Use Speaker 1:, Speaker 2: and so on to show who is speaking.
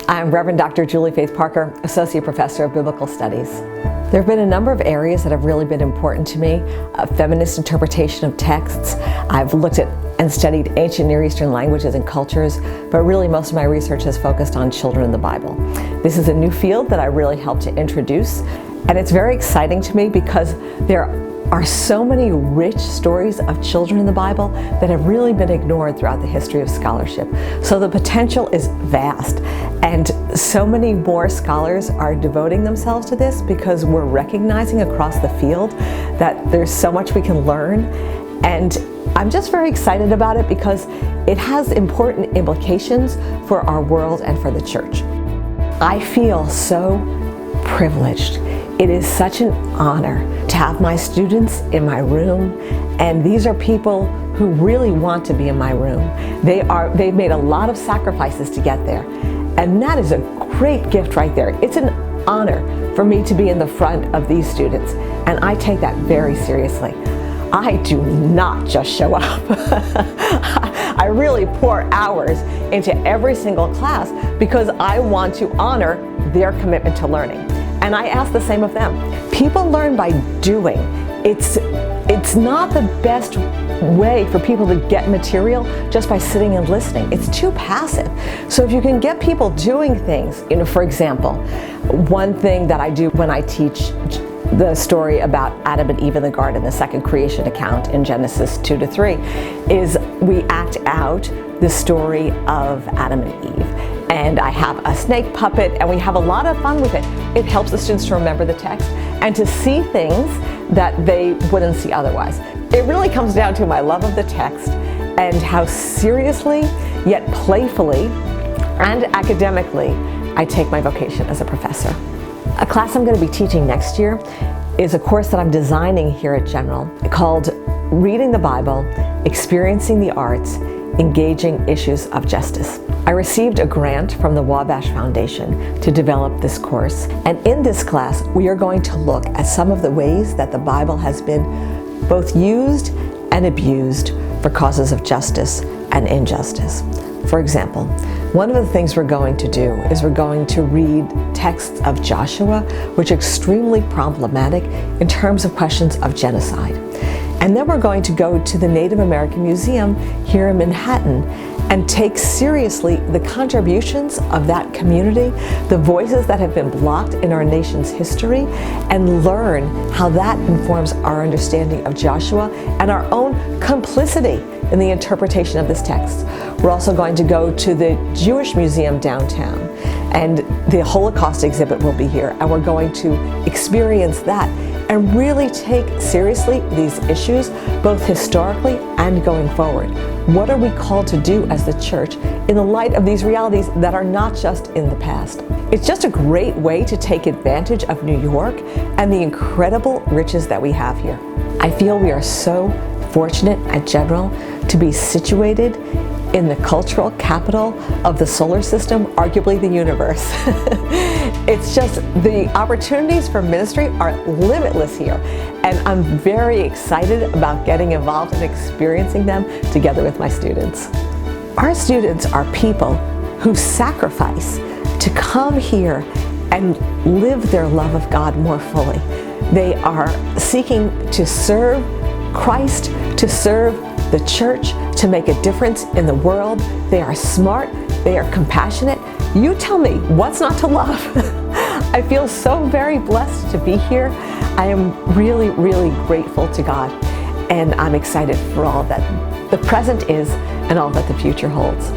Speaker 1: I'm Reverend Dr. Julie Faith Parker, Associate Professor of Biblical Studies. There have been a number of areas that have really been important to me. Feminist interpretation of texts. I've looked at and studied ancient Near Eastern languages and cultures, but really most of my research has focused on children in the Bible. This is a new field that I really helped to introduce, and it's very exciting to me because there are so many rich stories of children in the Bible that have really been ignored throughout the history of scholarship. So the potential is vast, and so many more scholars are devoting themselves to this because we're recognizing across the field that there's so much we can learn. And I'm just very excited about it because it has important implications for our world and for the church. I feel so privileged. It is such an honor to have my students in my room, and these are people who really want to be in my room. They've made a lot of sacrifices to get there, and that is a great gift right there. It's an honor for me to be in the front of these students, and I take that very seriously. I do not just show up. I really pour hours into every single class because I want to honor their commitment to learning. And I ask the same of them. People learn by doing. It's not the best way for people to get material just by sitting and listening. It's too passive. So if you can get people doing things, for example, one thing that I do when I teach the story about Adam and Eve in the garden, the second creation account in Genesis 2-3, is we act out the story of Adam and Eve. And I have a snake puppet, and we have a lot of fun with it. It helps the students to remember the text and to see things that they wouldn't see otherwise. It really comes down to my love of the text and how seriously, yet playfully and academically, I take my vocation as a professor. A class I'm going to be teaching next year is a course that I'm designing here at General called Reading the Bible, Experiencing the Arts, Engaging Issues of Justice. I received a grant from the Wabash Foundation to develop this course, and in this class we are going to look at some of the ways that the Bible has been both used and abused for causes of justice and injustice. For example, one of the things we're going to do is we're going to read texts of Joshua, which are extremely problematic in terms of questions of genocide. And then we're going to go to the Native American Museum here in Manhattan and take seriously the contributions of that community, the voices that have been blocked in our nation's history, and learn how that informs our understanding of Joshua and our own complicity in the interpretation of this text. We're also going to go to the Jewish Museum downtown, and the Holocaust exhibit will be here, and we're going to experience that and really take seriously these issues, both historically and going forward. What are we called to do as the church in the light of these realities that are not just in the past? It's just a great way to take advantage of New York and the incredible riches that we have here. I feel we are so fortunate at General to be situated in the cultural capital of the solar system, arguably the universe. It's just, the opportunities for ministry are limitless here, and I'm very excited about getting involved and experiencing them together with my students. Our students are people who sacrifice to come here and live their love of God more fully. They are seeking to serve Christ, to serve the church, to make a difference in the world. They are smart, they are compassionate. You tell me, what's not to love? I feel so very blessed to be here. I am really, really grateful to God, and I'm excited for all that the present is and all that the future holds.